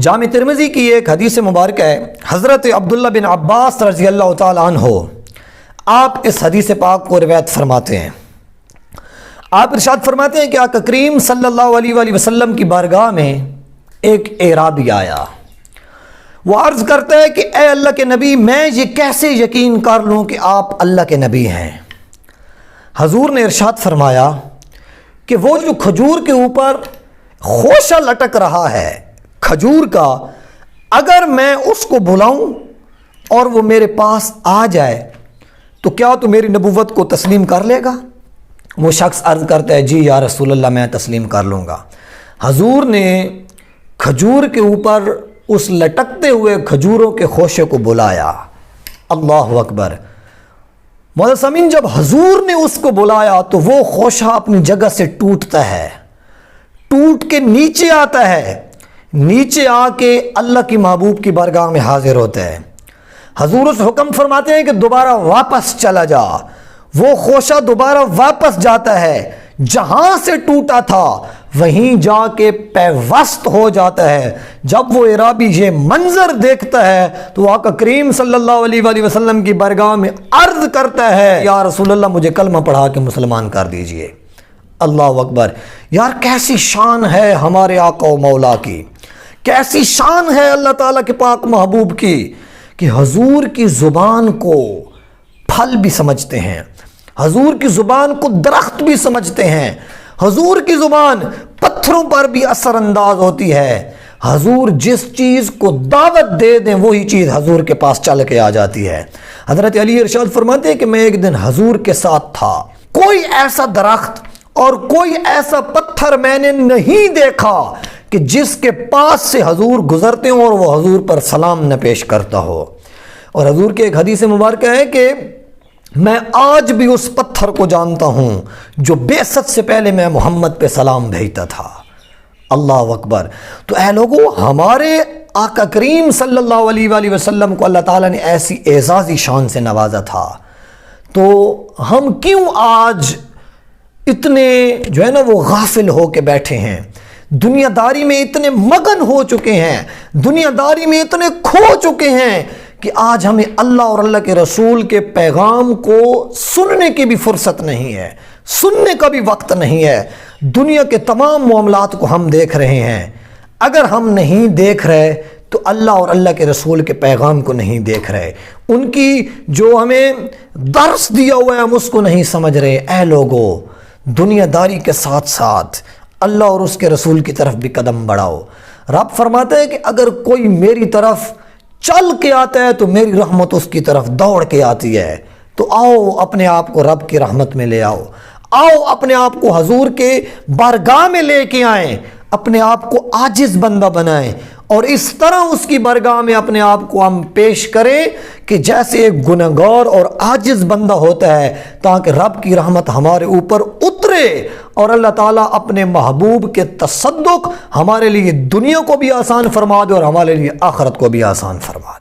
جامع ترمذی کی ایک حدیث مبارکہ ہے، حضرت عبداللہ بن عباس رضی اللہ تعالیٰ عنہ آپ اس حدیث پاک کو روایت فرماتے ہیں۔ آپ ارشاد فرماتے ہیں کہ آقا کریم صلی اللہ علیہ وآلہ وسلم کی بارگاہ میں ایک اعرابی آیا۔ وہ عرض کرتا ہے کہ اے اللہ کے نبی، میں یہ کیسے یقین کر لوں کہ آپ اللہ کے نبی ہیں؟ حضور نے ارشاد فرمایا کہ وہ جو کھجور کے اوپر خوشہ لٹک رہا ہے کھجور کا، اگر میں اس کو بلاؤں اور وہ میرے پاس آ جائے تو کیا تو میری نبوت کو تسلیم کر لے گا؟ وہ شخص عرض کرتا ہے جی یا رسول اللہ، میں تسلیم کر لوں گا۔ حضور نے کھجور کے اوپر اس لٹکتے ہوئے کھجوروں کے خوشے کو بلایا۔ اللہ اکبر۔ معزز سامعین، جب حضور نے اس کو بلایا تو وہ خوشہ اپنی جگہ سے ٹوٹتا ہے، ٹوٹ کے نیچے آتا ہے، نیچے آ کے اللہ کی محبوب کی بارگاہ میں حاضر ہوتا ہے۔ حضور اس حکم فرماتے ہیں کہ دوبارہ واپس چلا جا۔ وہ خوشہ دوبارہ واپس جاتا ہے، جہاں سے ٹوٹا تھا وہیں جا کے پیوست ہو جاتا ہے۔ جب وہ اعرابی یہ منظر دیکھتا ہے تو آقا کریم صلی اللہ علیہ وآلہ وسلم کی بارگاہ میں عرض کرتا ہے یا رسول اللہ، مجھے کلمہ پڑھا کے مسلمان کر دیجئے۔ اللہ اکبر۔ یار کیسی شان ہے ہمارے آقا و مولا کی، کیسی شان ہے اللہ تعالیٰ کے پاک محبوب کی کہ حضور کی زبان کو پھل بھی سمجھتے ہیں، حضور کی زبان کو درخت بھی سمجھتے ہیں، حضور کی زبان پتھروں پر بھی اثر انداز ہوتی ہے۔ حضور جس چیز کو دعوت دے دیں وہی چیز حضور کے پاس چل کے آ جاتی ہے۔ حضرت علی ارشاد فرماتے ہیں کہ میں ایک دن حضور کے ساتھ تھا، کوئی ایسا درخت اور کوئی ایسا پتھر میں نے نہیں دیکھا کہ جس کے پاس سے حضور گزرتے ہوں اور وہ حضور پر سلام نہ پیش کرتا ہو۔ اور حضور کے ایک حدیث مبارکہ ہے کہ میں آج بھی اس پتھر کو جانتا ہوں جو بعثت سے پہلے میں محمد پہ سلام بھیجتا تھا۔ اللہ اکبر۔ تو اے لوگو، ہمارے آقا کریم صلی اللہ علیہ وآلہ وسلم کو اللہ تعالیٰ نے ایسی اعزازی شان سے نوازا تھا، تو ہم کیوں آج اتنے جو ہے نا وہ غافل ہو کے بیٹھے ہیں، دنیا داری میں اتنے مگن ہو چکے ہیں، دنیا داری میں اتنے کھو چکے ہیں کہ آج ہمیں اللہ اور اللہ کے رسول کے پیغام کو سننے کی بھی فرصت نہیں ہے، سننے کا بھی وقت نہیں ہے۔ دنیا کے تمام معاملات کو ہم دیکھ رہے ہیں، اگر ہم نہیں دیکھ رہے تو اللہ اور اللہ کے رسول کے پیغام کو نہیں دیکھ رہے، ان کی جو ہمیں درس دیا ہوا ہے ہم اس کو نہیں سمجھ رہے۔ اے لوگو، دنیا داری کے ساتھ ساتھ اللہ اور اس کے رسول کی طرف بھی قدم بڑھاؤ۔ رب فرماتا ہے کہ اگر کوئی میری طرف چل کے آتا ہے تو میری رحمت اس کی طرف دوڑ کے آتی ہے۔ تو آؤ اپنے آپ کو رب کی رحمت میں لے آؤ، آؤ اپنے آپ کو حضور کے بارگاہ میں لے کے آئیں، اپنے آپ کو عاجز بندہ بنائیں اور اس طرح اس کی بارگاہ میں اپنے آپ کو ہم پیش کریں کہ جیسے ایک گنہگار اور عاجز بندہ ہوتا ہے، تاکہ رب کی رحمت ہمارے اوپر اترے اور اللہ تعالیٰ اپنے محبوب کے تصدق ہمارے لیے دنیا کو بھی آسان فرما دے اور ہمارے لیے آخرت کو بھی آسان فرما دے۔